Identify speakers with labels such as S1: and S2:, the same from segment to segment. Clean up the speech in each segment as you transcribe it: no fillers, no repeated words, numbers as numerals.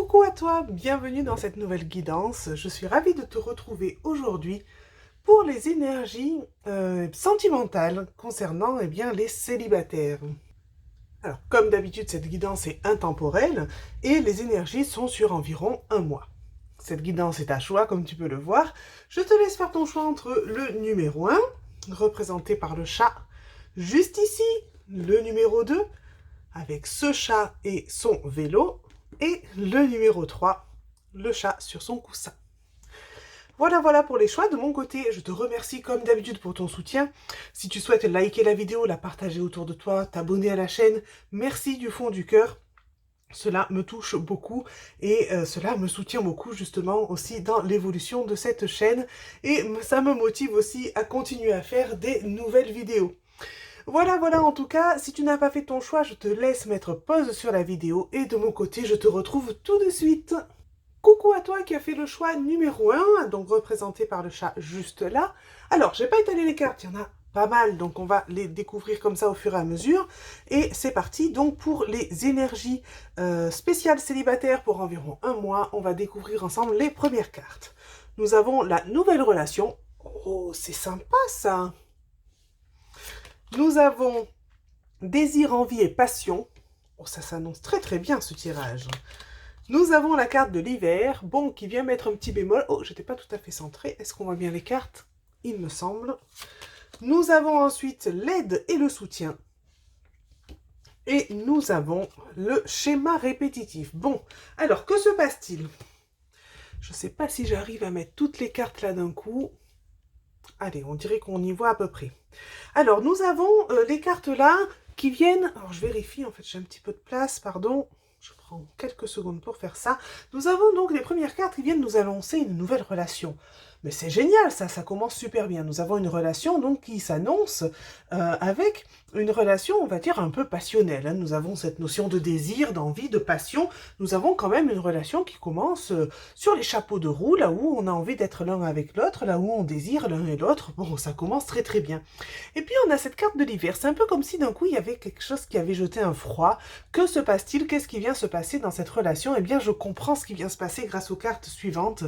S1: Coucou à toi, bienvenue dans cette nouvelle guidance. Je suis ravie de te retrouver aujourd'hui pour les énergies sentimentales concernant les célibataires. Alors, comme d'habitude, cette guidance est intemporelle et les énergies sont sur environ un mois. Cette guidance est à choix, comme tu peux le voir. Je te laisse faire ton choix entre le numéro 1, représenté par le chat, juste ici, le numéro 2, avec ce chat et son vélo, et le numéro 3, le chat sur son coussin. Voilà pour les choix. De mon côté, je te remercie comme d'habitude pour ton soutien. Si tu souhaites liker la vidéo, la partager autour de toi, t'abonner à la chaîne, merci du fond du cœur. Cela me touche beaucoup et cela me soutient beaucoup justement aussi dans l'évolution de cette chaîne et ça me motive aussi à continuer à faire des nouvelles vidéos. Voilà, en tout cas, si tu n'as pas fait ton choix, je te laisse mettre pause sur la vidéo et de mon côté, je te retrouve tout de suite. Coucou à toi qui a fait le choix numéro 1, donc représenté par le chat juste là. Alors, j'ai pas étalé les cartes, il y en a pas mal, donc on va les découvrir comme ça au fur et à mesure. Et c'est parti, donc pour les énergies spéciales célibataires pour environ un mois, on va découvrir ensemble les premières cartes. Nous avons la nouvelle relation. Oh, c'est sympa ça! Nous avons désir, envie et passion. Oh, ça s'annonce très bien ce tirage. Nous avons la carte de l'hiver, bon, qui vient mettre un petit bémol. Oh, j'étais pas tout à fait centrée. Est-ce qu'on voit bien les cartes? Il me semble. Nous avons ensuite l'aide et le soutien. Et nous avons le schéma répétitif. Bon, alors, que se passe-t-il? Je ne sais pas si j'arrive à mettre toutes les cartes là d'un coup. Allez, on dirait qu'on y voit à peu près. Alors, nous avons les cartes là qui viennent... Alors, je vérifie, en fait, j'ai un petit peu de place, pardon. Je prends quelques secondes pour faire ça. Nous avons donc les premières cartes qui viennent nous annoncer une nouvelle relation. Mais c'est génial, ça commence super bien. Nous avons une relation donc qui s'annonce avec une relation, on va dire, un peu passionnelle. Hein. Nous avons cette notion de désir, d'envie, de passion. Nous avons quand même une relation qui commence sur les chapeaux de roue, là où on a envie d'être l'un avec l'autre, là où on désire l'un et l'autre. Bon, ça commence très bien. Et puis on a cette carte de l'hiver. C'est un peu comme si d'un coup il y avait quelque chose qui avait jeté un froid. Que se passe-t-il? Qu'est-ce qui vient se passer dans cette relation? Eh bien, je comprends ce qui vient se passer grâce aux cartes suivantes.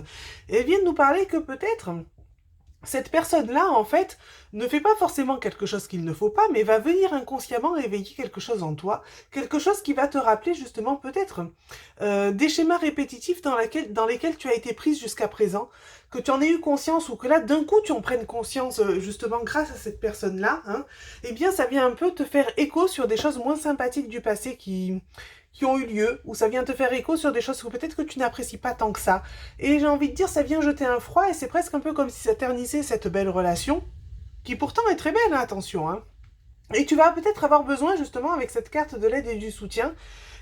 S1: Et elles viennent nous parler que peut-être cette personne-là, en fait, ne fait pas forcément quelque chose qu'il ne faut pas, mais va venir inconsciemment éveiller quelque chose en toi, quelque chose qui va te rappeler justement peut-être des schémas répétitifs dans lesquels tu as été prise jusqu'à présent, que tu en aies eu conscience ou que là, d'un coup, tu en prennes conscience justement grâce à cette personne-là, hein, eh bien, ça vient un peu te faire écho sur des choses moins sympathiques du passé qui ont eu lieu, ou ça vient te faire écho sur des choses que peut-être que tu n'apprécies pas tant que ça. Et j'ai envie de dire, ça vient jeter un froid, et c'est presque un peu comme si ça ternissait cette belle relation, qui pourtant est très belle, hein, attention, hein. Et tu vas peut-être avoir besoin, justement, avec cette carte de l'aide et du soutien,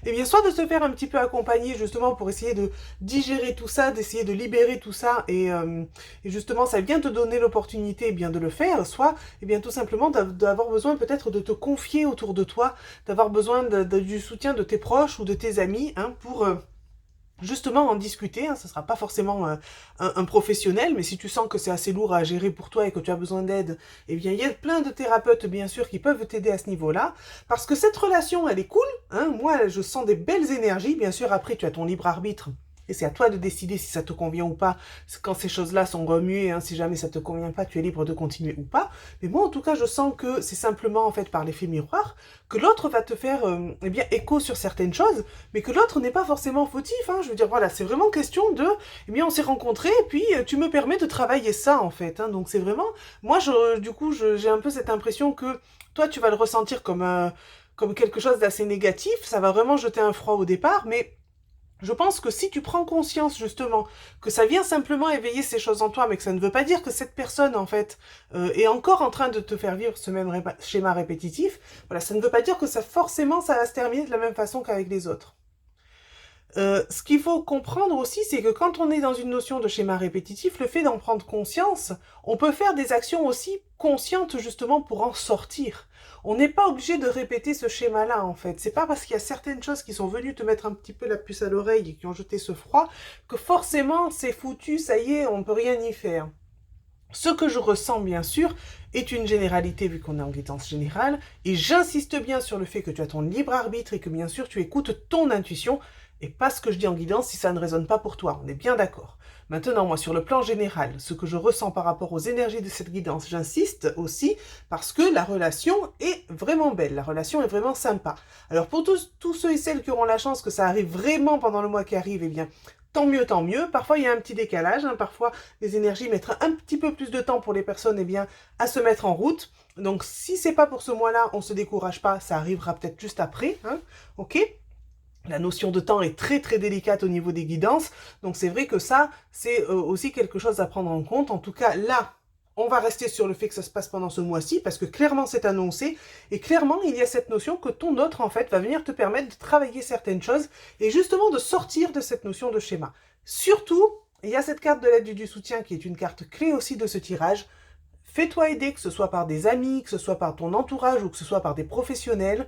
S1: eh bien, soit de se faire un petit peu accompagner, justement, pour essayer de digérer tout ça, d'essayer de libérer tout ça, et justement, ça vient te donner l'opportunité, eh bien, de le faire, soit, eh bien, tout simplement, d'avoir besoin peut-être de te confier autour de toi, d'avoir besoin du soutien de tes proches ou de tes amis, hein, pour... justement en discuter, hein, ce ne sera pas forcément un professionnel, mais si tu sens que c'est assez lourd à gérer pour toi et que tu as besoin d'aide, eh bien il y a plein de thérapeutes bien sûr qui peuvent t'aider à ce niveau-là, parce que cette relation elle est cool, hein, moi je sens des belles énergies, bien sûr après tu as ton libre arbitre, et c'est à toi de décider si ça te convient ou pas, quand ces choses-là sont remuées, hein, si jamais ça te convient pas, tu es libre de continuer ou pas, mais moi en tout cas je sens que c'est simplement en fait par l'effet miroir, que l'autre va te faire eh bien écho sur certaines choses, mais que l'autre n'est pas forcément fautif, hein. Je veux dire, voilà, c'est vraiment question de, eh bien, on s'est rencontrés, et puis tu me permets de travailler ça, en fait, hein. Donc c'est vraiment, moi, du coup, j'ai un peu cette impression que toi, tu vas le ressentir comme quelque chose d'assez négatif, ça va vraiment jeter un froid au départ, mais je pense que si tu prends conscience justement que ça vient simplement éveiller ces choses en toi, mais que ça ne veut pas dire que cette personne en fait est encore en train de te faire vivre ce même schéma répétitif, voilà, ça ne veut pas dire que ça forcément ça va se terminer de la même façon qu'avec les autres. Ce qu'il faut comprendre aussi, c'est que quand on est dans une notion de schéma répétitif, le fait d'en prendre conscience, on peut faire des actions aussi conscientes justement pour en sortir. On n'est pas obligé de répéter ce schéma-là en fait. C'est pas parce qu'il y a certaines choses qui sont venues te mettre un petit peu la puce à l'oreille et qui ont jeté ce froid que forcément c'est foutu, ça y est, on peut rien y faire. Ce que je ressens, bien sûr, est une généralité vu qu'on est en guidance générale, et j'insiste bien sur le fait que tu as ton libre arbitre et que bien sûr tu écoutes ton intuition, et pas ce que je dis en guidance si ça ne résonne pas pour toi, on est bien d'accord. Maintenant, moi, sur le plan général, ce que je ressens par rapport aux énergies de cette guidance, j'insiste aussi parce que la relation est vraiment belle, la relation est vraiment sympa. Alors pour tous ceux et celles qui auront la chance que ça arrive vraiment pendant le mois qui arrive, eh bien, tant mieux, tant mieux. Parfois, il y a un petit décalage, hein. Parfois, les énergies mettent un petit peu plus de temps pour les personnes, eh bien, à se mettre en route. Donc, si c'est pas pour ce mois-là, on se décourage pas, ça arrivera peut-être juste après, hein. Ok? La notion de temps est très très délicate au niveau des guidances, donc c'est vrai que ça, c'est aussi quelque chose à prendre en compte. En tout cas, là, on va rester sur le fait que ça se passe pendant ce mois-ci, parce que clairement c'est annoncé, et clairement il y a cette notion que ton autre, en fait, va venir te permettre de travailler certaines choses, et justement de sortir de cette notion de schéma. Surtout, il y a cette carte de l'aide du soutien qui est une carte clé aussi de ce tirage. Fais-toi aider, que ce soit par des amis, que ce soit par ton entourage ou que ce soit par des professionnels.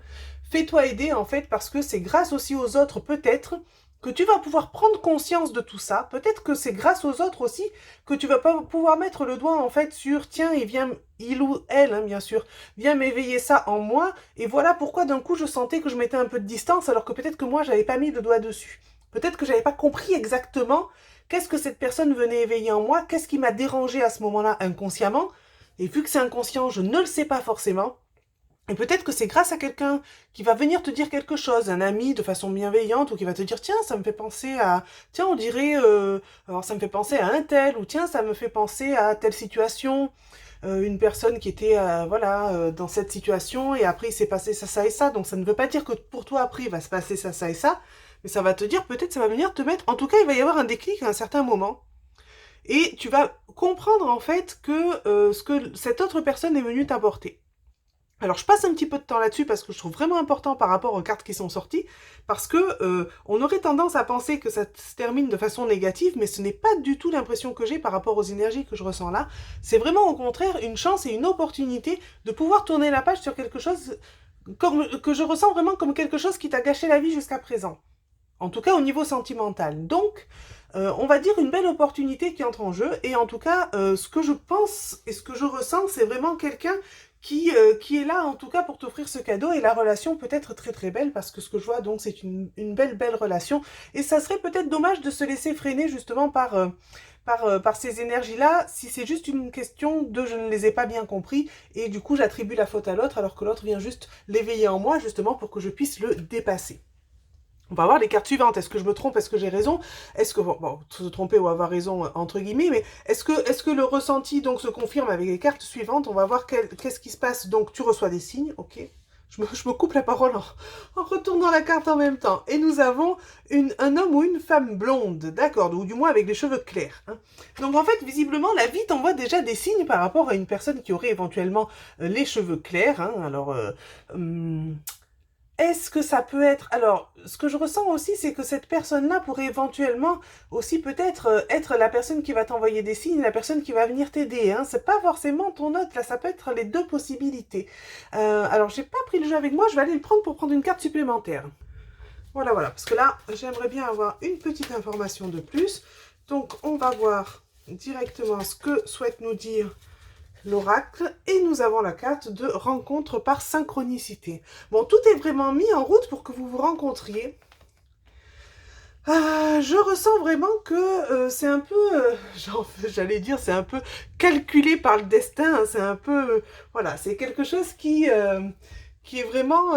S1: Fais-toi aider en fait parce que c'est grâce aussi aux autres peut-être que tu vas pouvoir prendre conscience de tout ça. Peut-être que c'est grâce aux autres aussi que tu vas pas pouvoir mettre le doigt en fait sur tiens, il ou elle, hein, bien sûr, vient m'éveiller ça en moi et voilà pourquoi d'un coup je sentais que je mettais un peu de distance alors que peut-être que moi j'avais pas mis le doigt dessus. Peut-être que j'avais pas compris exactement qu'est-ce que cette personne venait éveiller en moi, qu'est-ce qui m'a dérangé à ce moment-là inconsciemment. Et vu que c'est inconscient, je ne le sais pas forcément. Et peut-être que c'est grâce à quelqu'un qui va venir te dire quelque chose, un ami de façon bienveillante, ou qui va te dire, tiens, ça me fait penser à, tiens, on dirait, alors ça me fait penser à un tel, ou tiens, ça me fait penser à telle situation, une personne qui était, voilà, dans cette situation, et après il s'est passé ça, ça et ça. Donc ça ne veut pas dire que pour toi après il va se passer ça, ça et ça, mais ça va te dire, peut-être ça va venir te mettre, en tout cas il va y avoir un déclic à un certain moment. Et tu vas comprendre en fait que ce que cette autre personne est venue t'apporter. Alors je passe un petit peu de temps là-dessus parce que je trouve vraiment important par rapport aux cartes qui sont sorties, parce que on aurait tendance à penser que ça se termine de façon négative, mais ce n'est pas du tout l'impression que j'ai par rapport aux énergies que je ressens là. C'est vraiment au contraire une chance et une opportunité de pouvoir tourner la page sur quelque chose comme, que je ressens vraiment comme quelque chose qui t'a gâché la vie jusqu'à présent. En tout cas au niveau sentimental. Donc, on va dire une belle opportunité qui entre en jeu. Et en tout cas, ce que je pense et ce que je ressens, c'est vraiment quelqu'un qui est là en tout cas pour t'offrir ce cadeau. Et la relation peut être très très belle parce que ce que je vois donc c'est une belle relation. Et ça serait peut-être dommage de se laisser freiner justement par ces énergies-là, si c'est juste une question de je ne les ai pas bien compris et du coup j'attribue la faute à l'autre alors que l'autre vient juste l'éveiller en moi justement pour que je puisse le dépasser. On va voir les cartes suivantes. Est-ce que je me trompe? Est-ce que j'ai raison? Est-ce que, bon, se tromper ou avoir raison, entre guillemets, mais est-ce que le ressenti, donc, se confirme avec les cartes suivantes? On va voir qu'est-ce qui se passe. Donc, tu reçois des signes, ok. Je me coupe la parole en retournant la carte en même temps. Et nous avons un homme ou une femme blonde, d'accord, ou du moins avec des cheveux clairs, hein. Donc, en fait, visiblement, la vie t'envoie déjà des signes par rapport à une personne qui aurait éventuellement les cheveux clairs, hein. Alors, est-ce que ça peut être... Alors, ce que je ressens aussi, c'est que cette personne-là pourrait éventuellement aussi peut-être être la personne qui va t'envoyer des signes, la personne qui va venir t'aider, hein. C'est pas forcément ton hôte, là, ça peut être les deux possibilités. Alors, j'ai pas pris le jeu avec moi, je vais aller le prendre pour prendre une carte supplémentaire. Voilà, voilà, parce que là, j'aimerais bien avoir une petite information de plus. Donc, on va voir directement ce que souhaite nous dire l'oracle, et nous avons la carte de rencontre par synchronicité. Bon, tout est vraiment mis en route pour que vous vous rencontriez. Je ressens vraiment que c'est un peu, j'allais dire, c'est un peu calculé par le destin, hein. C'est un peu, voilà, c'est quelque chose qui est vraiment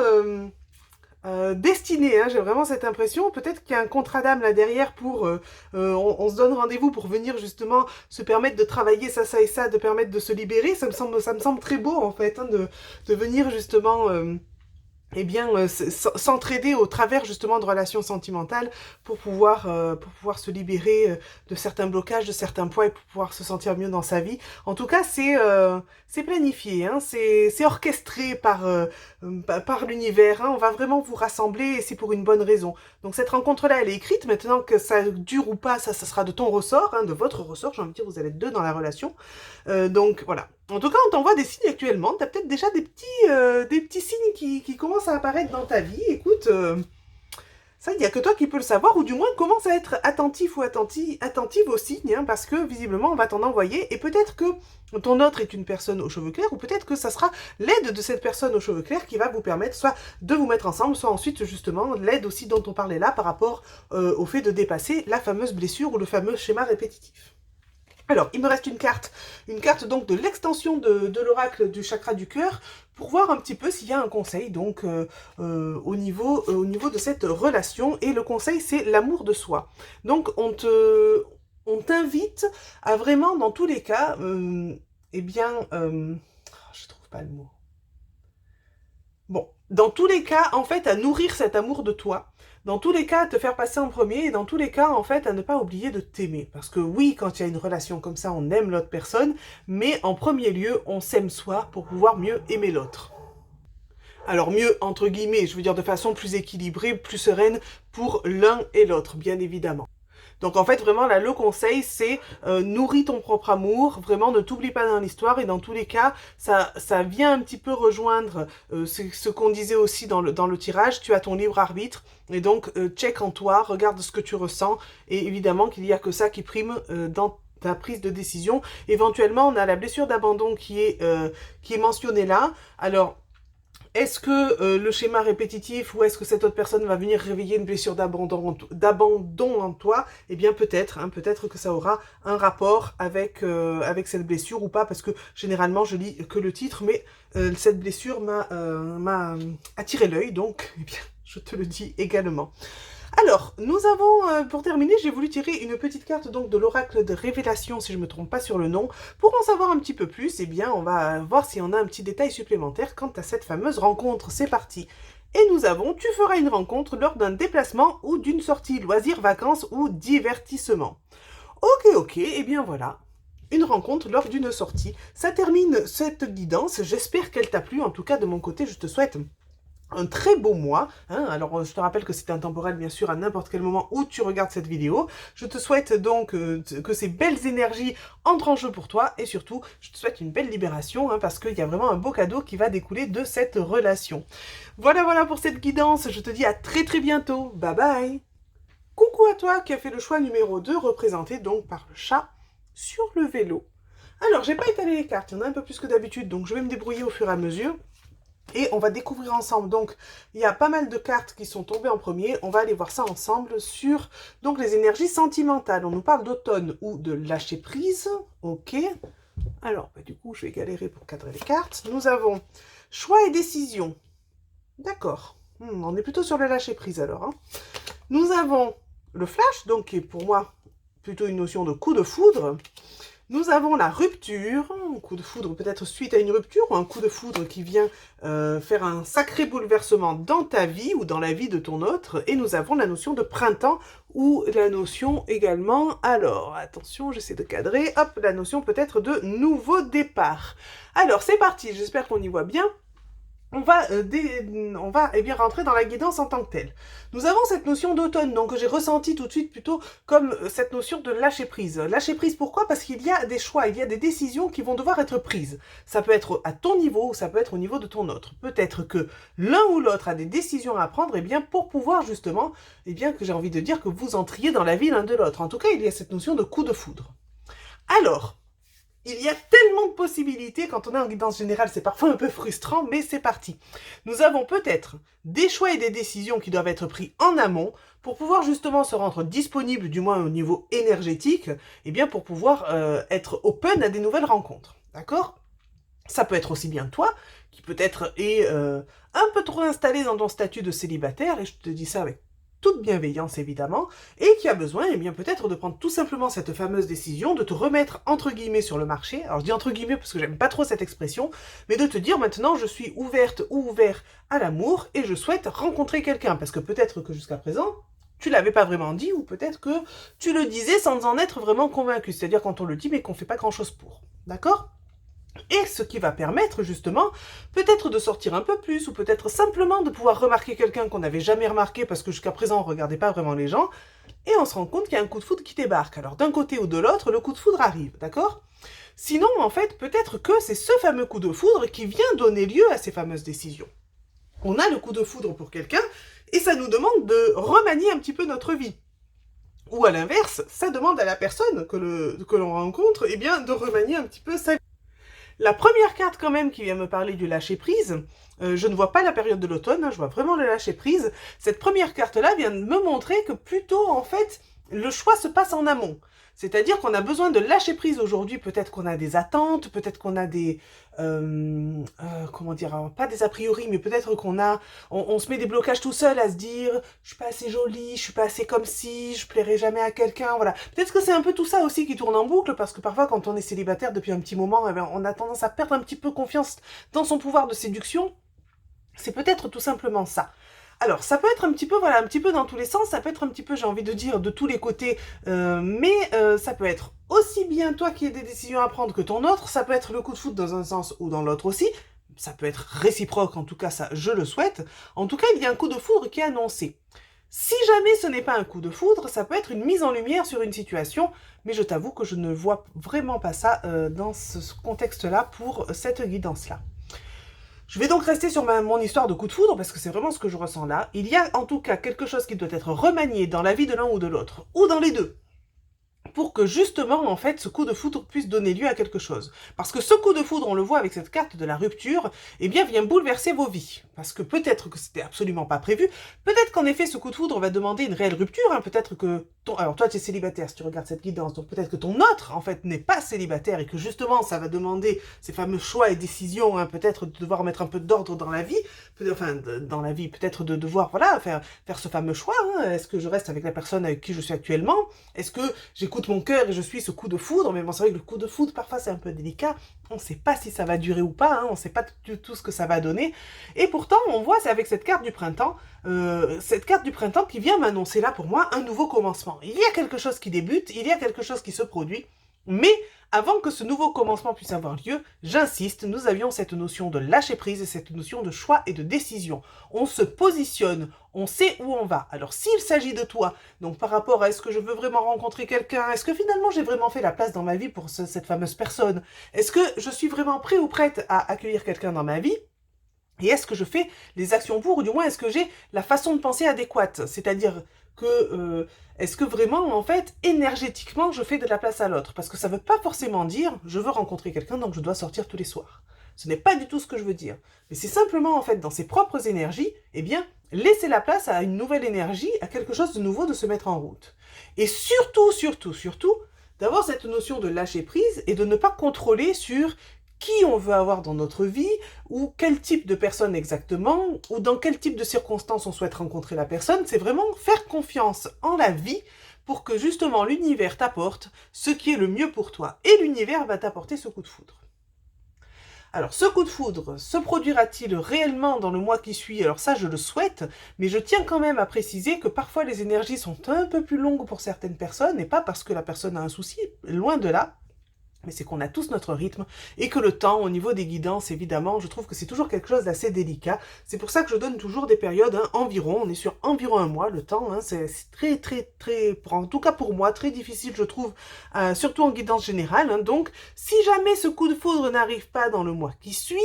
S1: destiné, hein, j'ai vraiment cette impression. Peut-être qu'il y a un contrat d'âme là derrière pour... on se donne rendez-vous pour venir justement se permettre de travailler ça, ça et ça, de permettre de se libérer. Ça me semble très beau en fait, hein, de venir justement... eh bien, s'entraider au travers justement de relations sentimentales pour pouvoir se libérer de certains blocages, de certains poids et pour pouvoir se sentir mieux dans sa vie. En tout cas, c'est planifié, hein, c'est orchestré par l'univers, hein. On va vraiment vous rassembler et c'est pour une bonne raison. Donc cette rencontre-là, elle est écrite. Maintenant que ça dure ou pas, ça sera de ton ressort, hein, de votre ressort. J'ai envie de dire, vous allez être deux dans la relation. Donc voilà. En tout cas, on t'envoie des signes actuellement. Tu as peut-être déjà des petits signes qui commencent à apparaître dans ta vie. Écoute, Ça, il n'y a que toi qui peux le savoir, ou du moins commence à être attentif ou attentive aux signes, hein, parce que visiblement on va t'en envoyer, et peut-être que ton autre est une personne aux cheveux clairs, ou peut-être que ça sera l'aide de cette personne aux cheveux clairs qui va vous permettre soit de vous mettre ensemble, soit ensuite justement l'aide aussi dont on parlait là par rapport au fait de dépasser la fameuse blessure ou le fameux schéma répétitif. Alors, il me reste une carte donc de l'extension de l'oracle du chakra du cœur, pour voir un petit peu s'il y a un conseil donc au niveau de cette relation. Et le conseil, c'est l'amour de soi. Donc, on t'invite à vraiment, dans tous les cas, je trouve pas le mot. Bon, dans tous les cas, en fait, à nourrir cet amour de toi. Dans tous les cas, à te faire passer en premier, et dans tous les cas, en fait, à ne pas oublier de t'aimer. Parce que oui, quand il y a une relation comme ça, on aime l'autre personne, mais en premier lieu, on s'aime soi pour pouvoir mieux aimer l'autre. Alors mieux, entre guillemets, je veux dire de façon plus équilibrée, plus sereine pour l'un et l'autre, bien évidemment. Donc en fait, vraiment, là, le conseil, c'est nourris ton propre amour, vraiment, ne t'oublie pas dans l'histoire, et dans tous les cas, ça vient un petit peu rejoindre ce qu'on disait aussi dans le tirage, tu as ton libre arbitre, et donc check en toi, regarde ce que tu ressens, et évidemment qu'il n'y a que ça qui prime dans ta prise de décision. Éventuellement, on a la blessure d'abandon qui est mentionnée là. Alors, est-ce que le schéma répétitif ou est-ce que cette autre personne va venir réveiller une blessure d'abandon en toi? Eh bien peut-être, hein, peut-être que ça aura un rapport avec cette blessure ou pas, parce que généralement je lis que le titre, mais cette blessure m'a attiré l'œil, donc eh bien, je te le dis également. Alors, nous avons, pour terminer, j'ai voulu tirer une petite carte donc de l'oracle de révélation, si je ne me trompe pas sur le nom. Pour en savoir un petit peu plus, eh bien, on va voir si on a un petit détail supplémentaire quant à cette fameuse rencontre. C'est parti. Et nous avons, tu feras une rencontre lors d'un déplacement ou d'une sortie, loisirs, vacances ou divertissement. Ok, eh bien voilà. Une rencontre lors d'une sortie. Ça termine cette guidance. J'espère qu'elle t'a plu. En tout cas, de mon côté, je te souhaite un très beau mois, hein. Alors je te rappelle que c'est intemporel bien sûr à n'importe quel moment où tu regardes cette vidéo. Je te souhaite donc que ces belles énergies entrent en jeu pour toi, et surtout je te souhaite une belle libération, hein, parce qu'il y a vraiment un beau cadeau qui va découler de cette relation. Voilà pour cette guidance, je te dis à très bientôt, bye bye. Coucou à toi qui as fait le choix numéro 2, représenté donc par le chat sur le vélo. Alors j'ai pas étalé les cartes, il y en a un peu plus que d'habitude, donc je vais me débrouiller au fur et à mesure. Et on va découvrir ensemble, donc il y a pas mal de cartes qui sont tombées en premier, on va aller voir ça ensemble sur donc les énergies sentimentales. On nous parle d'automne ou de lâcher prise, ok. Alors du coup je vais galérer pour cadrer les cartes. Nous avons choix et décision, d'accord, on est plutôt sur le lâcher prise alors, hein. Nous avons le flash, donc qui est pour moi plutôt une notion de coup de foudre. Nous avons la rupture, un coup de foudre peut-être suite à une rupture, ou un coup de foudre qui vient faire un sacré bouleversement dans ta vie ou dans la vie de ton autre. Et nous avons la notion de printemps, ou la notion également, alors attention, j'essaie de cadrer, hop, la notion peut-être de nouveau départ. Alors c'est parti, j'espère qu'on y voit bien. On va eh bien, rentrer dans la guidance en tant que telle. Nous avons cette notion d'automne, donc que j'ai ressenti tout de suite plutôt comme cette notion de lâcher prise. Lâcher prise, pourquoi? Parce qu'il y a des choix, il y a des décisions qui vont devoir être prises. Ça peut être à ton niveau ou ça peut être au niveau de ton autre. Peut-être que l'un ou l'autre a des décisions à prendre, eh bien, pour pouvoir justement, eh bien, que j'ai envie de dire que vous entriez dans la vie l'un de l'autre. En tout cas, il y a cette notion de coup de foudre. Alors, il y a tellement de possibilités, quand on est en guidance générale, c'est parfois un peu frustrant, mais c'est parti. Nous avons peut-être des choix et des décisions qui doivent être pris en amont pour pouvoir justement se rendre disponible, du moins au niveau énergétique, et bien pour pouvoir être open à des nouvelles rencontres. D'accord ? Ça peut être aussi bien toi, qui peut-être est un peu trop installé dans ton statut de célibataire, et je te dis ça avec toute bienveillance évidemment, et qui a besoin, eh bien peut-être de prendre tout simplement cette fameuse décision, de te remettre entre guillemets sur le marché. Alors je dis entre guillemets parce que j'aime pas trop cette expression, mais de te dire maintenant je suis ouverte ou ouvert à l'amour et je souhaite rencontrer quelqu'un, parce que peut-être que jusqu'à présent, tu l'avais pas vraiment dit, ou peut-être que tu le disais sans en être vraiment convaincu, c'est-à-dire quand on le dit mais qu'on fait pas grand-chose pour. D'accord ? Et ce qui va permettre justement peut-être de sortir un peu plus, ou peut-être simplement de pouvoir remarquer quelqu'un qu'on n'avait jamais remarqué parce que jusqu'à présent on ne regardait pas vraiment les gens, et on se rend compte qu'il y a un coup de foudre qui débarque. Alors d'un côté ou de l'autre, le coup de foudre arrive, d'accord ? Sinon, en fait, peut-être que c'est ce fameux coup de foudre qui vient donner lieu à ces fameuses décisions. On a le coup de foudre pour quelqu'un, Et ça nous demande de remanier un petit peu notre vie. Ou à l'inverse, ça demande à la personne que l'on rencontre, eh bien, de remanier un petit peu sa vie. La première carte quand même qui vient me parler du lâcher-prise, je ne vois pas la période de l'automne, hein, je vois vraiment le lâcher-prise. Cette première carte-là vient de me montrer que plutôt, en fait, le choix se passe en amont. C'est-à-dire qu'on a besoin de lâcher prise aujourd'hui. Peut-être qu'on a des attentes, peut-être qu'on a des... comment dire, pas des a priori, mais peut-être qu'on a... On se met des blocages tout seul à se dire « Je suis pas assez jolie, je suis pas assez comme si, je plairai jamais à quelqu'un. » Voilà. Peut-être que c'est un peu tout ça aussi qui tourne en boucle, parce que parfois, quand on est célibataire depuis un petit moment, eh bien, on a tendance à perdre un petit peu confiance dans son pouvoir de séduction. C'est peut-être tout simplement ça. Alors, ça peut être un petit peu, voilà, un petit peu dans tous les sens, ça peut être un petit peu, j'ai envie de dire, de tous les côtés, mais ça peut être aussi bien toi qui as des décisions à prendre que ton autre, ça peut être le coup de foudre dans un sens ou dans l'autre aussi, ça peut être réciproque, en tout cas, ça, je le souhaite. En tout cas, il y a un coup de foudre qui est annoncé. Si jamais ce n'est pas un coup de foudre, ça peut être une mise en lumière sur une situation, mais je t'avoue que je ne vois vraiment pas ça dans ce contexte-là pour cette guidance-là. Je vais donc rester sur mon histoire de coup de foudre parce que c'est vraiment ce que je ressens là. Il y a en tout cas quelque chose qui doit être remanié dans la vie de l'un ou de l'autre, ou dans les deux, pour que justement, en fait, ce coup de foudre puisse donner lieu à quelque chose. Parce que ce coup de foudre, on le voit avec cette carte de la rupture, eh bien, vient bouleverser vos vies. Parce que peut-être que c'était absolument pas prévu, peut-être qu'en effet, ce coup de foudre va demander une réelle rupture, hein. Peut-être que alors toi, tu es célibataire si tu regardes cette guidance, donc peut-être que ton autre, en fait, n'est pas célibataire et que justement, ça va demander ces fameux choix et décisions, hein. Peut-être de devoir mettre un peu d'ordre dans la vie, enfin, dans la vie, peut-être de devoir, voilà, faire ce fameux choix, hein. Est-ce que je reste avec la personne avec qui je suis actuellement? Est-ce que j'écoute mon cœur et je suis ce coup de foudre? Mais bon, c'est vrai que le coup de foudre, parfois, c'est un peu délicat. On ne sait pas si ça va durer ou pas, hein. On ne sait pas du tout ce que ça va donner. Et pourtant, on voit, c'est avec cette carte du printemps qui vient m'annoncer là, pour moi, un nouveau commencement. Il y a quelque chose qui débute, il y a quelque chose qui se produit, mais avant que ce nouveau commencement puisse avoir lieu, j'insiste, nous avions cette notion de lâcher prise et cette notion de choix et de décision. On se positionne, on sait où on va. Alors s'il s'agit de toi, donc par rapport à est-ce que je veux vraiment rencontrer quelqu'un, est-ce que finalement j'ai vraiment fait la place dans ma vie pour cette fameuse personne, est-ce que je suis vraiment prêt ou prête à accueillir quelqu'un dans ma vie, et est-ce que je fais les actions pour, ou du moins est-ce que j'ai la façon de penser adéquate? C'est-à-dire que, est-ce que vraiment, en fait, énergétiquement, je fais de la place à l'autre? Parce que ça ne veut pas forcément dire, je veux rencontrer quelqu'un, donc je dois sortir tous les soirs. Ce n'est pas du tout ce que je veux dire. Mais c'est simplement, en fait, dans ses propres énergies, eh bien, laisser la place à une nouvelle énergie, à quelque chose de nouveau de se mettre en route. Et surtout, surtout, surtout, d'avoir cette notion de lâcher prise et de ne pas contrôler sur qui on veut avoir dans notre vie, ou quel type de personne exactement, ou dans quel type de circonstances on souhaite rencontrer la personne. C'est vraiment faire confiance en la vie pour que justement l'univers t'apporte ce qui est le mieux pour toi. Et l'univers va t'apporter ce coup de foudre. Alors, ce coup de foudre se produira-t-il réellement dans le mois qui suit? Alors ça, je le souhaite, mais je tiens quand même à préciser que parfois les énergies sont un peu plus longues pour certaines personnes, et pas parce que la personne a un souci, loin de là. Mais c'est qu'on a tous notre rythme et que le temps, au niveau des guidances, évidemment, je trouve que c'est toujours quelque chose d'assez délicat. C'est pour ça que je donne toujours des périodes, hein, environ, on est sur environ un mois, le temps, hein, c'est très, très, très, en tout cas pour moi, très difficile, je trouve, surtout en guidance générale. Hein. Donc, si jamais ce coup de foudre n'arrive pas dans le mois qui suit,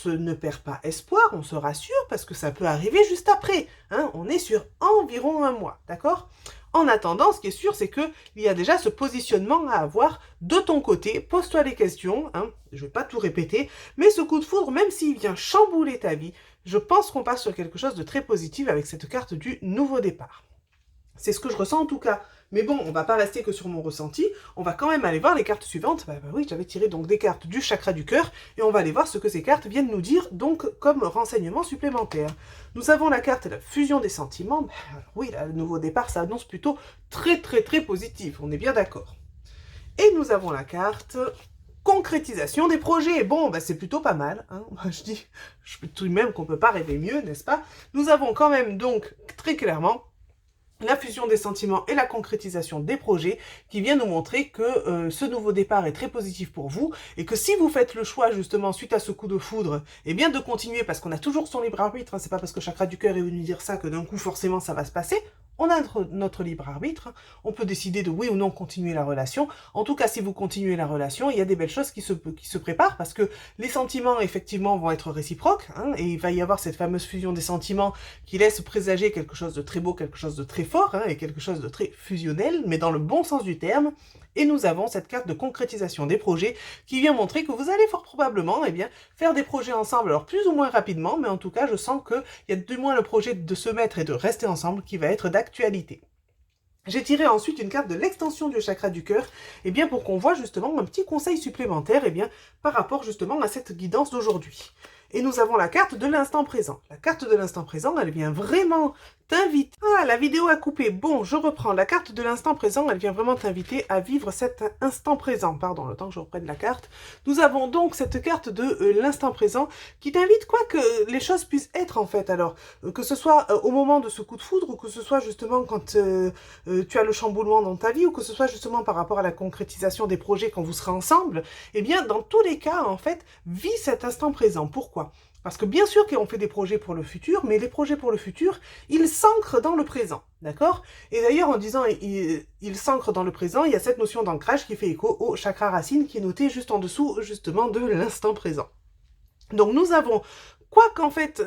S1: ne perd pas espoir, on se rassure, parce que ça peut arriver juste après. Hein. On est sur environ un mois, d'accord ? En attendant, ce qui est sûr, c'est qu'il y a déjà ce positionnement à avoir de ton côté. Pose-toi les questions, hein, je ne vais pas tout répéter, mais ce coup de foudre, même s'il vient chambouler ta vie, je pense qu'on passe sur quelque chose de très positif avec cette carte du nouveau départ. C'est ce que je ressens en tout cas. Mais bon, on va pas rester que sur mon ressenti, on va quand même aller voir les cartes suivantes. Bah oui, j'avais tiré donc des cartes du chakra du cœur, et on va aller voir ce que ces cartes viennent nous dire, donc comme renseignement supplémentaire. Nous avons la carte de la fusion des sentiments. Bah, oui, là, le nouveau départ, ça annonce plutôt très très très positif, on est bien d'accord. Et nous avons la carte concrétisation des projets. Bon, bah c'est plutôt pas mal, hein. Je dis tout de même qu'on peut pas rêver mieux, n'est-ce pas? Nous avons quand même donc très clairement la fusion des sentiments et la concrétisation des projets qui vient nous montrer que ce nouveau départ est très positif pour vous et que si vous faites le choix justement suite à ce coup de foudre, eh bien de continuer parce qu'on a toujours son libre arbitre, hein, c'est pas parce que chakra du cœur est venu dire ça que d'un coup forcément ça va se passer, On a notre libre arbitre, on peut décider de oui ou non continuer la relation. En tout cas, si vous continuez la relation, il y a des belles choses qui se préparent parce que les sentiments, effectivement, vont être réciproques, hein, et il va y avoir cette fameuse fusion des sentiments qui laisse présager quelque chose de très beau, quelque chose de très fort, hein, et quelque chose de très fusionnel, mais dans le bon sens du terme. Et nous avons cette carte de concrétisation des projets qui vient montrer que vous allez fort probablement faire des projets ensemble, alors plus ou moins rapidement, mais en tout cas, je sens qu'il y a du moins le projet de se mettre et de rester ensemble qui va être d'actualité. J'ai tiré ensuite une carte de l'extension du chakra du cœur, pour qu'on voit justement un petit conseil supplémentaire, par rapport justement à cette guidance d'aujourd'hui. Et nous avons la carte de l'instant présent. La carte de l'instant présent, elle vient vraiment t'inviter... Ah, la vidéo a coupé. Bon, je reprends. La carte de l'instant présent, elle vient vraiment t'inviter à vivre cet instant présent. Pardon, le temps que je reprenne la carte. Nous avons donc cette carte de l'instant présent qui t'invite quoi que les choses puissent être en fait. Alors, que ce soit au moment de ce coup de foudre ou que ce soit justement quand tu as le chamboulement dans ta vie ou que ce soit justement par rapport à la concrétisation des projets quand vous serez ensemble, dans tous les cas, en fait, vis cet instant présent. Pourquoi ? Parce que bien sûr qu'on fait des projets pour le futur, mais les projets pour le futur, ils s'ancrent dans le présent, d'accord? Et d'ailleurs, en disant ils s'ancrent dans le présent, il y a cette notion d'ancrage qui fait écho au chakra racine qui est noté juste en dessous, justement, de l'instant présent. Donc nous avons... Quoi qu'en fait,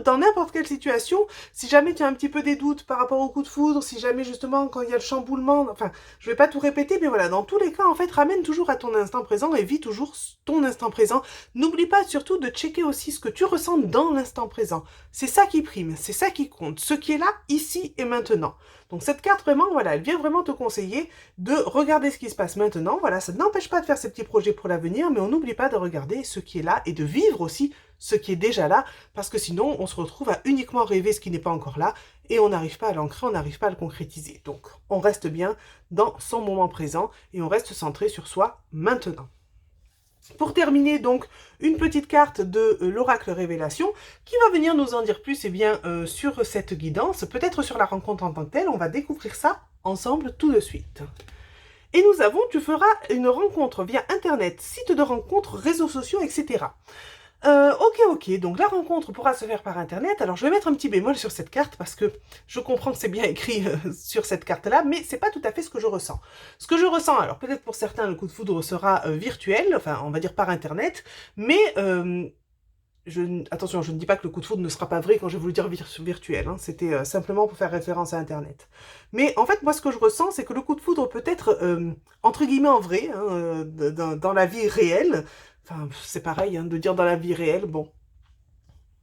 S1: dans n'importe quelle situation, si jamais tu as un petit peu des doutes par rapport au coup de foudre, si jamais justement quand il y a le chamboulement, enfin, je vais pas tout répéter, mais voilà, dans tous les cas, en fait, ramène toujours à ton instant présent et vis toujours ton instant présent. N'oublie pas surtout de checker aussi ce que tu ressens dans l'instant présent. C'est ça qui prime, c'est ça qui compte, ce qui est là, ici et maintenant. Donc cette carte, vraiment, voilà, elle vient vraiment te conseiller de regarder ce qui se passe maintenant. Voilà, ça n'empêche pas de faire ces petits projets pour l'avenir, mais on n'oublie pas de regarder ce qui est là et de vivre aussi ce qui est déjà là, parce que sinon, on se retrouve à uniquement rêver ce qui n'est pas encore là, et on n'arrive pas à l'ancrer, on n'arrive pas à le concrétiser. Donc, on reste bien dans son moment présent, et on reste centré sur soi maintenant. Pour terminer, donc, une petite carte de l'oracle révélation qui va venir nous en dire plus sur cette guidance, peut-être sur la rencontre en tant que telle. On va découvrir ça ensemble tout de suite. Et nous avons, tu feras une rencontre via Internet, site de rencontre, réseaux sociaux, etc. Ok, donc la rencontre pourra se faire par Internet. Alors, je vais mettre un petit bémol sur cette carte parce que je comprends que c'est bien écrit sur cette carte-là, mais c'est pas tout à fait ce que je ressens. Ce que je ressens, alors peut-être pour certains, le coup de foudre sera virtuel, enfin, on va dire par Internet, mais... attention, je ne dis pas que le coup de foudre ne sera pas vrai quand je voulais dire virtuel, hein. C'était simplement pour faire référence à Internet. Mais en fait, moi, ce que je ressens, c'est que le coup de foudre peut être, entre guillemets, en vrai, hein, dans la vie réelle. Enfin, c'est pareil, hein, de dire dans la vie réelle, bon.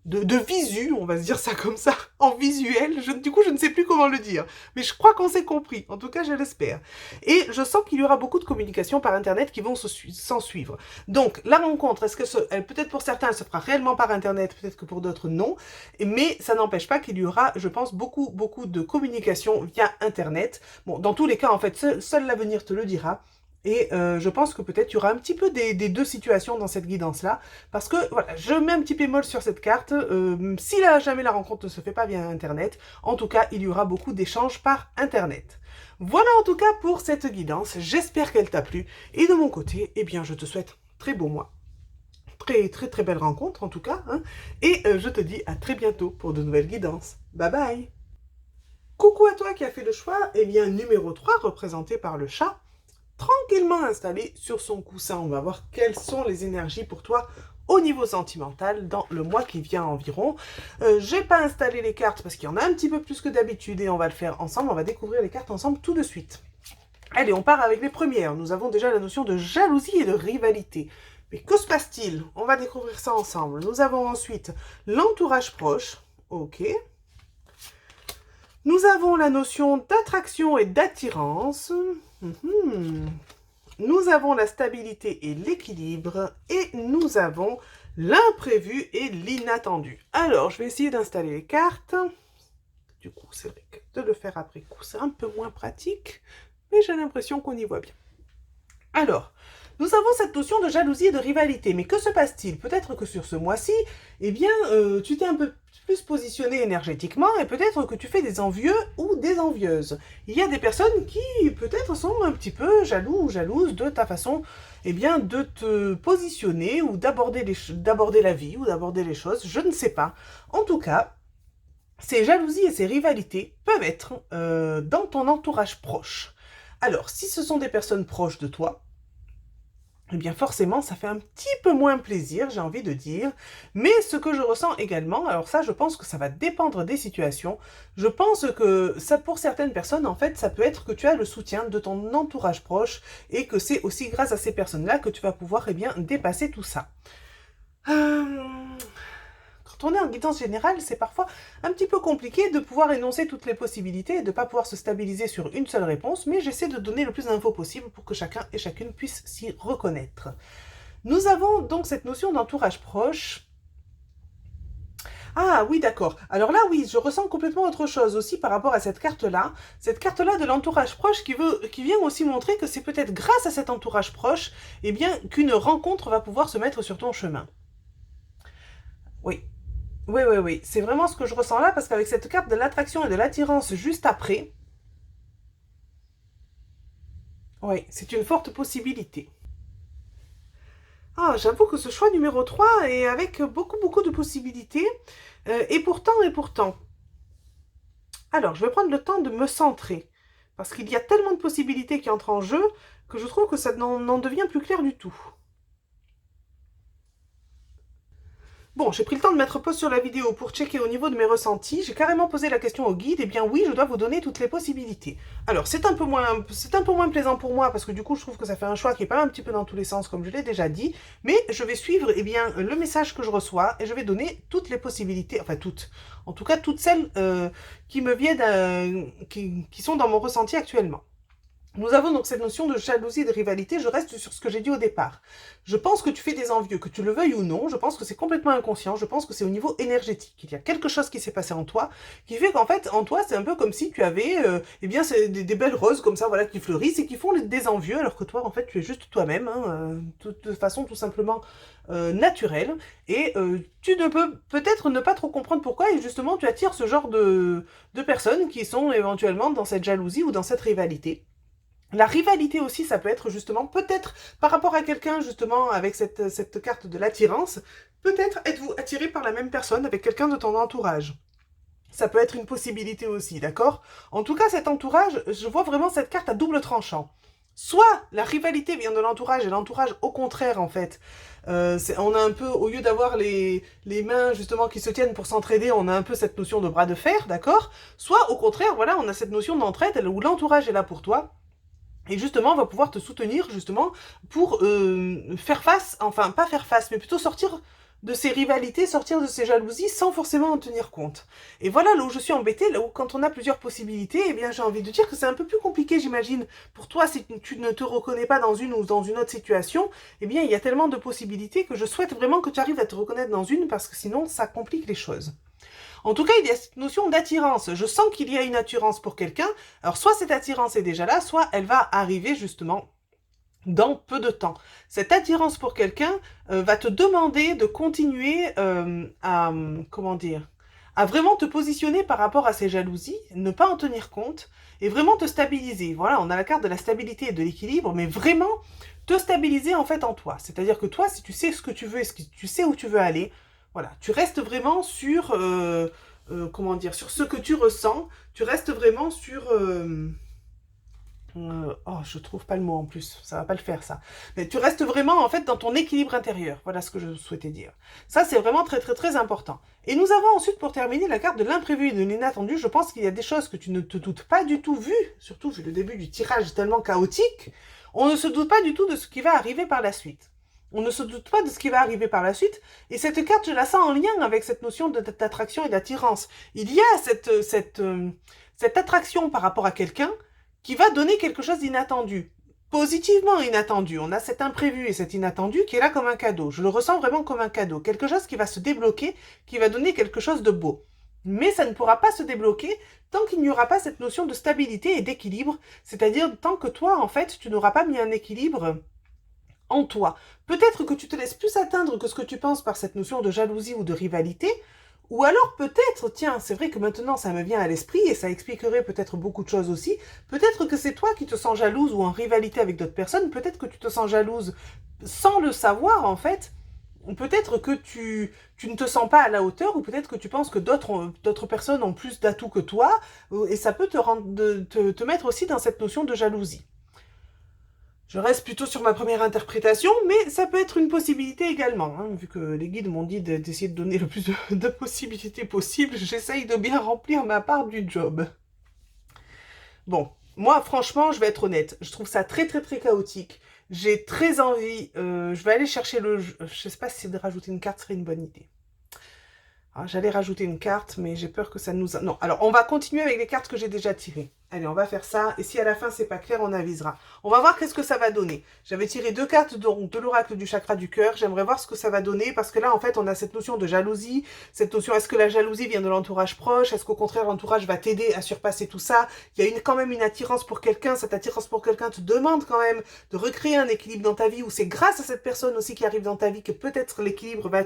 S1: De visu, on va se dire ça comme ça, en visuel. Du coup, je ne sais plus comment le dire. Mais je crois qu'on s'est compris. En tout cas, je l'espère. Et je sens qu'il y aura beaucoup de communications par Internet qui vont s'en suivre. Donc, la rencontre, est-ce que peut-être pour certains, elle se fera réellement par Internet, peut-être que pour d'autres, non. Mais ça n'empêche pas qu'il y aura, je pense, beaucoup de communication via Internet. Bon, dans tous les cas, en fait, seul l'avenir te le dira. Et je pense que peut-être il y aura un petit peu des deux situations dans cette guidance-là. Parce que, voilà, je mets un petit bémol sur cette carte. Si jamais la rencontre ne se fait pas via Internet, en tout cas, il y aura beaucoup d'échanges par Internet. Voilà en tout cas pour cette guidance. J'espère qu'elle t'a plu. Et de mon côté, je te souhaite très beau mois. Très belle rencontre en tout cas. Hein. Et je te dis à très bientôt pour de nouvelles guidances. Bye bye. Coucou à toi qui as fait le choix. Numéro 3, représenté par le chat. Tranquillement installé sur son coussin. On va voir quelles sont les énergies pour toi au niveau sentimental dans le mois qui vient environ. Je n'ai pas installé les cartes parce qu'il y en a un petit peu plus que d'habitude et on va le faire ensemble. On va découvrir les cartes ensemble tout de suite. Allez, on part avec les premières. Nous avons déjà la notion de jalousie et de rivalité. Mais que se passe-t-il? On va découvrir ça ensemble. Nous avons ensuite l'entourage proche. Ok. Nous avons la notion d'attraction et d'attirance. Nous avons la stabilité et l'équilibre. Et nous avons l'imprévu et l'inattendu. Alors, je vais essayer d'installer les cartes. Du coup, c'est vrai que de le faire après coup, c'est un peu moins pratique. Mais j'ai l'impression qu'on y voit bien. Alors, nous avons cette notion de jalousie et de rivalité. Mais que se passe-t-il? Peut-être que sur ce mois-ci, tu t'es un peu plus positionné énergétiquement et peut-être que tu fais des envieux ou des envieuses. Il y a des personnes qui peut-être sont un petit peu jaloux ou jalouses de ta façon de te positionner ou d'aborder la vie ou d'aborder les choses. Je ne sais pas. En tout cas, ces jalousies et ces rivalités peuvent être dans ton entourage proche. Alors, si ce sont des personnes proches de toi, eh bien forcément, ça fait un petit peu moins plaisir, j'ai envie de dire. Mais ce que je ressens également, alors ça, je pense que ça va dépendre des situations. Je pense que ça, pour certaines personnes, en fait, ça peut être que tu as le soutien de ton entourage proche et que c'est aussi grâce à ces personnes-là que tu vas pouvoir, eh bien, dépasser tout ça. Euh, Quand on est en guidance générale, c'est parfois un petit peu compliqué de pouvoir énoncer toutes les possibilités et de ne pas pouvoir se stabiliser sur une seule réponse, mais j'essaie de donner le plus d'infos possible pour que chacun et chacune puisse s'y reconnaître. Nous avons donc cette notion d'entourage proche. Ah oui, d'accord. Alors là, oui, je ressens complètement autre chose aussi par rapport à cette carte-là. Cette carte-là de l'entourage proche qui vient aussi montrer que c'est peut-être grâce à cet entourage proche, eh bien, qu'une rencontre va pouvoir se mettre sur ton chemin. Oui, oui, oui, oui. C'est vraiment ce que je ressens là, parce qu'avec cette carte de l'attraction et de l'attirance juste après, oui, c'est une forte possibilité. Ah, j'avoue que ce choix numéro 3 est avec beaucoup, beaucoup de possibilités. Et pourtant, et pourtant. Alors, je vais prendre le temps de me centrer. Parce qu'il y a tellement de possibilités qui entrent en jeu que je trouve que ça n'en devient plus clair du tout. Bon, j'ai pris le temps de mettre pause sur la vidéo pour checker au niveau de mes ressentis. J'ai carrément posé la question au guide. Eh bien oui, je dois vous donner toutes les possibilités. Alors, c'est un peu moins plaisant pour moi parce que du coup, je trouve que ça fait un choix qui est pas un petit peu dans tous les sens, comme je l'ai déjà dit. Mais je vais suivre, eh bien, le message que je reçois et je vais donner toutes les possibilités, enfin toutes. En tout cas, toutes celles qui me viennent, qui sont dans mon ressenti actuellement. Nous avons donc cette notion de jalousie et de rivalité. Je reste sur ce que j'ai dit au départ. Je pense que tu fais des envieux, que tu le veuilles ou non. Je pense que c'est complètement inconscient. Je pense que c'est au niveau énergétique. Il y a quelque chose qui s'est passé en toi qui fait qu'en fait, en toi, c'est un peu comme si tu avais eh bien, des belles roses comme ça, voilà, qui fleurissent et qui font des envieux, alors que toi, en fait, tu es juste toi-même, hein, de façon tout simplement naturelle. Et tu ne peux peut-être ne pas trop comprendre pourquoi. Et justement, tu attires ce genre de personnes qui sont éventuellement dans cette jalousie ou dans cette rivalité. La rivalité aussi, ça peut être justement, peut-être par rapport à quelqu'un, justement, avec cette carte de l'attirance, peut-être êtes-vous attiré par la même personne avec quelqu'un de ton entourage. Ça peut être une possibilité aussi, d'accord? En tout cas, cet entourage, je vois vraiment cette carte à double tranchant. Soit la rivalité vient de l'entourage et l'entourage, au contraire, en fait, on a un peu, au lieu d'avoir les mains justement qui se tiennent pour s'entraider, on a un peu cette notion de bras de fer, d'accord? Soit au contraire, voilà, on a cette notion d'entraide où l'entourage est là pour toi. Et justement, on va pouvoir te soutenir justement pour faire face, enfin pas faire face, mais plutôt sortir de ces rivalités, sortir de ces jalousies sans forcément en tenir compte. Et voilà là où je suis embêtée, là où quand on a plusieurs possibilités, eh bien j'ai envie de dire que c'est un peu plus compliqué, j'imagine. Pour toi, si tu ne te reconnais pas dans une ou dans une autre situation, eh bien il y a tellement de possibilités que je souhaite vraiment que tu arrives à te reconnaître dans une parce que sinon ça complique les choses. En tout cas, il y a cette notion d'attirance. Je sens qu'il y a une attirance pour quelqu'un. Alors, soit cette attirance est déjà là, soit elle va arriver justement dans peu de temps. Cette attirance pour quelqu'un va te demander de continuer comment dire, à vraiment te positionner par rapport à ces jalousies, ne pas en tenir compte et vraiment te stabiliser. Voilà, on a la carte de la stabilité et de l'équilibre, mais vraiment te stabiliser en fait en toi. C'est-à-dire que toi, si tu sais ce que tu veux et tu sais où tu veux aller, voilà, tu restes vraiment sur comment dire, sur ce que tu ressens. Tu restes vraiment sur oh, je trouve pas le mot en plus, ça va pas le faire ça. Mais tu restes vraiment en fait dans ton équilibre intérieur. Voilà ce que je souhaitais dire. Ça c'est vraiment très très très important. Et nous avons ensuite pour terminer la carte de l'imprévu et de l'inattendu. Je pense qu'il y a des choses que tu ne te doutes pas du tout vu, surtout vu le début du tirage tellement chaotique. On ne se doute pas du tout de ce qui va arriver par la suite. On ne se doute pas de ce qui va arriver par la suite. Et cette carte, je la sens en lien avec cette notion d'attraction et d'attirance. Il y a cette attraction par rapport à quelqu'un qui va donner quelque chose d'inattendu. Positivement inattendu. On a cet imprévu et cet inattendu qui est là comme un cadeau. Je le ressens vraiment comme un cadeau. Quelque chose qui va se débloquer, qui va donner quelque chose de beau. Mais ça ne pourra pas se débloquer tant qu'il n'y aura pas cette notion de stabilité et d'équilibre. C'est-à-dire tant que toi, en fait, tu n'auras pas mis un équilibre en toi. Peut-être que tu te laisses plus atteindre que ce que tu penses par cette notion de jalousie ou de rivalité, ou alors peut-être, tiens, c'est vrai que maintenant ça me vient à l'esprit et ça expliquerait peut-être beaucoup de choses aussi, peut-être que c'est toi qui te sens jalouse ou en rivalité avec d'autres personnes, peut-être que tu te sens jalouse sans le savoir en fait, peut-être que tu ne te sens pas à la hauteur, ou peut-être que tu penses que d'autres personnes ont plus d'atouts que toi, et ça peut te mettre aussi dans cette notion de jalousie. Je reste plutôt sur ma première interprétation, mais ça peut être une possibilité également. Hein, vu que les guides m'ont dit d'essayer de donner le plus de possibilités possibles, j'essaye de bien remplir ma part du job. Bon, moi franchement, je vais être honnête, je trouve ça très très très chaotique. J'ai très envie, je vais aller chercher je sais pas si de rajouter une carte serait une bonne idée. Ah, j'allais rajouter une carte, mais j'ai peur que ça nous... Non, alors on va continuer avec les cartes que j'ai déjà tirées. Allez, on va faire ça. Et si à la fin, c'est pas clair, on avisera. On va voir qu'est-ce que ça va donner. J'avais tiré 2 cartes de l'oracle du chakra du cœur. J'aimerais voir ce que ça va donner. Parce que là, en fait, on a cette notion de jalousie. Cette notion, est-ce que la jalousie vient de l'entourage proche? Est-ce qu'au contraire, l'entourage va t'aider à surpasser tout ça? Il y a quand même une attirance pour quelqu'un. Cette attirance pour quelqu'un te demande quand même de recréer un équilibre dans ta vie. Ou c'est grâce à cette personne aussi qui arrive dans ta vie que peut-être l'équilibre va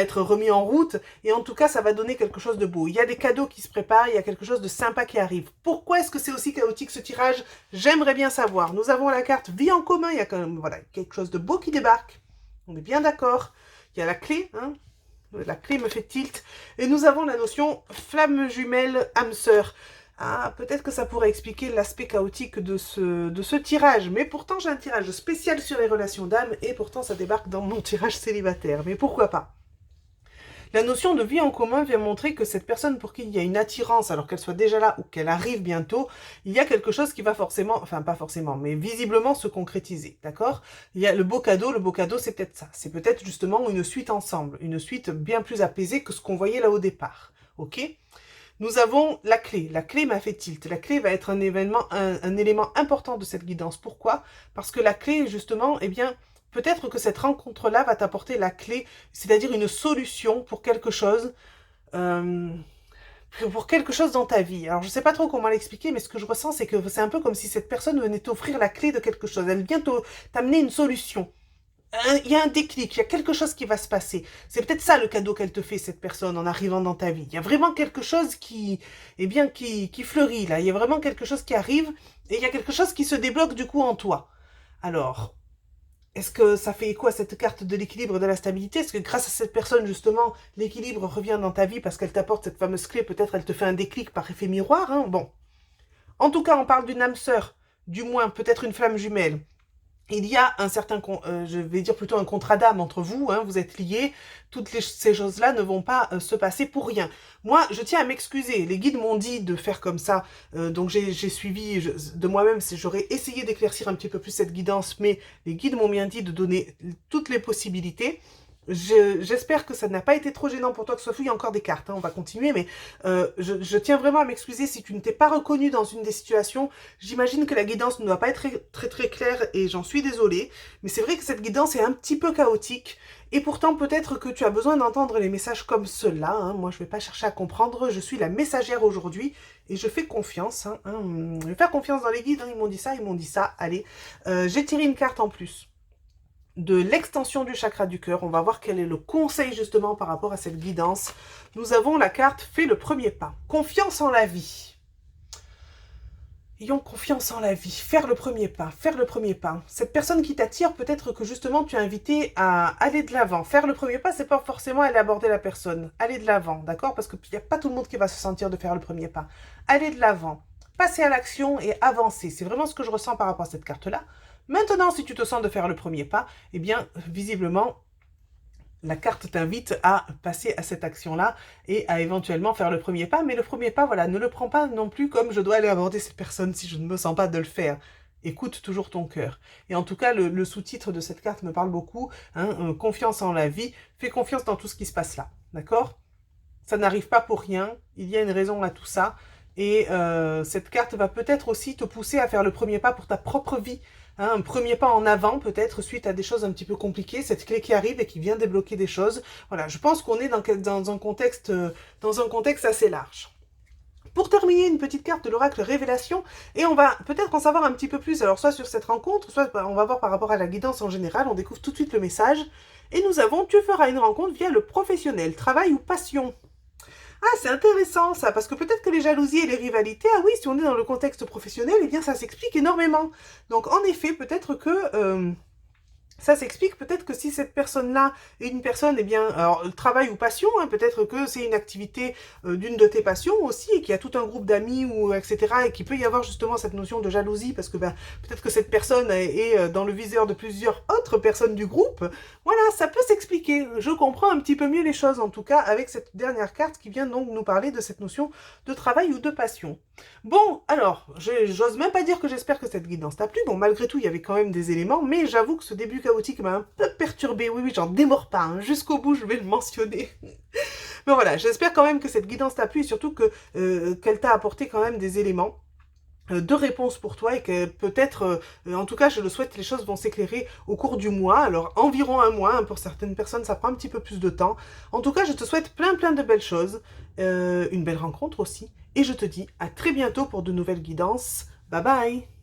S1: être remis en route. Et en tout cas, ça va donner quelque chose de beau. Il y a des cadeaux qui se préparent. Il y a quelque chose de sympa qui arrive. Pourquoi est-ce que c'est aussi chaotique ce tirage? J'aimerais bien savoir. Nous avons la carte vie en commun. Il y a quand même voilà, quelque chose de beau qui débarque. On est bien d'accord. Il y a la clé. Hein, la clé me fait tilt. Et nous avons la notion flamme jumelle âme sœur. Ah, peut-être que ça pourrait expliquer l'aspect chaotique de ce tirage. Mais pourtant, j'ai un tirage spécial sur les relations d'âme. Et pourtant, ça débarque dans mon tirage célibataire. Mais pourquoi pas? La notion de vie en commun vient montrer que cette personne pour qui il y a une attirance, alors qu'elle soit déjà là ou qu'elle arrive bientôt, il y a quelque chose qui va forcément, enfin pas forcément, mais visiblement se concrétiser, d'accord? Il y a le beau cadeau c'est peut-être ça. C'est peut-être justement une suite ensemble, une suite bien plus apaisée que ce qu'on voyait là au départ, ok? Nous avons la clé. La clé m'a fait tilt. La clé va être un élément important de cette guidance. Pourquoi? Parce que la clé, justement, eh bien, peut-être que cette rencontre-là va t'apporter la clé, c'est-à-dire une solution pour quelque chose, euh, dans ta vie. Alors, je ne sais pas trop comment l'expliquer, mais ce que je ressens, c'est que c'est un peu comme si cette personne venait t'offrir la clé de quelque chose. Elle vient t'amener une solution. Il y a un déclic, il y a quelque chose qui va se passer. C'est peut-être ça le cadeau qu'elle te fait, cette personne, en arrivant dans ta vie. Il y a vraiment quelque chose qui fleurit, là. Il y a vraiment quelque chose qui arrive, et il y a quelque chose qui se débloque, du coup, en toi. Alors, est-ce que ça fait écho à cette carte de l'équilibre et de la stabilité? Est-ce que grâce à cette personne, justement, l'équilibre revient dans ta vie parce qu'elle t'apporte cette fameuse clé? Peut-être elle te fait un déclic par effet miroir, hein? Bon. En tout cas, on parle d'une âme sœur, du moins peut-être une flamme jumelle. Il y a un certain, je vais dire plutôt un contrat d'âme entre vous, hein, vous êtes liés, ces choses-là ne vont pas se passer pour rien. Moi, je tiens à m'excuser, les guides m'ont dit de faire comme ça, donc j'ai suivi de moi-même, j'aurais essayé d'éclaircir un petit peu plus cette guidance, mais les guides m'ont bien dit de donner toutes les possibilités. J'espère que ça n'a pas été trop gênant pour toi, que ce soit fou, il y a encore des cartes, hein, on va continuer, mais je tiens vraiment à m'excuser si tu ne t'es pas reconnu dans une des situations. J'imagine que la guidance ne doit pas être très claire et j'en suis désolée, mais c'est vrai que cette guidance est un petit peu chaotique et pourtant peut-être que tu as besoin d'entendre les messages comme ceux-là. Hein. Moi, je ne vais pas chercher à comprendre, je suis la messagère aujourd'hui et je fais confiance. Je vais faire confiance dans les guides, hein. Ils m'ont dit ça, allez. J'ai tiré une carte en plus de l'extension du chakra du cœur. On va voir quel est le conseil justement par rapport à cette guidance. Nous avons la carte « Fais le premier pas ». Confiance en la vie. Ayons confiance en la vie. Faire le premier pas. Faire le premier pas. Cette personne qui t'attire, peut-être que justement tu es invité à aller de l'avant. Faire le premier pas, c'est pas forcément aller aborder la personne. Aller de l'avant, d'accord? Parce qu'il n'y a pas tout le monde qui va se sentir de faire le premier pas. Aller de l'avant. Passer à l'action et avancer. C'est vraiment ce que je ressens par rapport à cette carte-là. Maintenant, si tu te sens de faire le premier pas, eh bien, visiblement, la carte t'invite à passer à cette action-là et à éventuellement faire le premier pas. Mais le premier pas, voilà, ne le prends pas non plus comme je dois aller aborder cette personne si je ne me sens pas de le faire. Écoute toujours ton cœur. Et en tout cas, le sous-titre de cette carte me parle beaucoup. Hein, confiance en la vie. Fais confiance dans tout ce qui se passe là. D'accord? Ça n'arrive pas pour rien. Il y a une raison à tout ça. Et cette carte va peut-être aussi te pousser à faire le premier pas pour ta propre vie. Hein, un premier pas en avant peut-être suite à des choses un petit peu compliquées, cette clé qui arrive et qui vient débloquer des choses. Voilà, je pense qu'on est dans un contexte assez large. Pour terminer, une petite carte de l'oracle Révélation, et on va peut-être en savoir un petit peu plus, alors soit sur cette rencontre, soit on va voir par rapport à la guidance en général, on découvre tout de suite le message. Et nous avons « Tu feras une rencontre via le professionnel, travail ou passion ». Ah, c'est intéressant ça, parce que peut-être que les jalousies et les rivalités, ah oui, si on est dans le contexte professionnel, eh bien ça s'explique énormément. Donc en effet, peut-être que Ça s'explique peut-être que si cette personne-là est une personne, eh bien, alors, travail ou passion, hein, peut-être que c'est une activité d'une de tes passions aussi, et qu'il y a tout un groupe d'amis, ou etc., et qu'il peut y avoir justement cette notion de jalousie, parce que ben, peut-être que cette personne est dans le viseur de plusieurs autres personnes du groupe. Voilà, ça peut s'expliquer. Je comprends un petit peu mieux les choses, en tout cas, avec cette dernière carte qui vient donc nous parler de cette notion de travail ou de passion. Bon, alors, j'ose même pas dire que j'espère que cette guidance t'a plu. Bon, malgré tout, il y avait quand même des éléments, mais j'avoue que ce début chaotique m'a un peu perturbé. Oui, oui, j'en démords pas, hein. Jusqu'au bout, je vais le mentionner. Mais voilà, j'espère quand même que cette guidance t'a plu et surtout que qu'elle t'a apporté quand même des éléments de réponse pour toi et que peut-être, en tout cas je le souhaite, les choses vont s'éclairer au cours du mois, alors environ un mois, hein, pour certaines personnes ça prend un petit peu plus de temps. En tout cas je te souhaite plein de belles choses, une belle rencontre aussi, et je te dis à très bientôt pour de nouvelles guidances. Bye bye.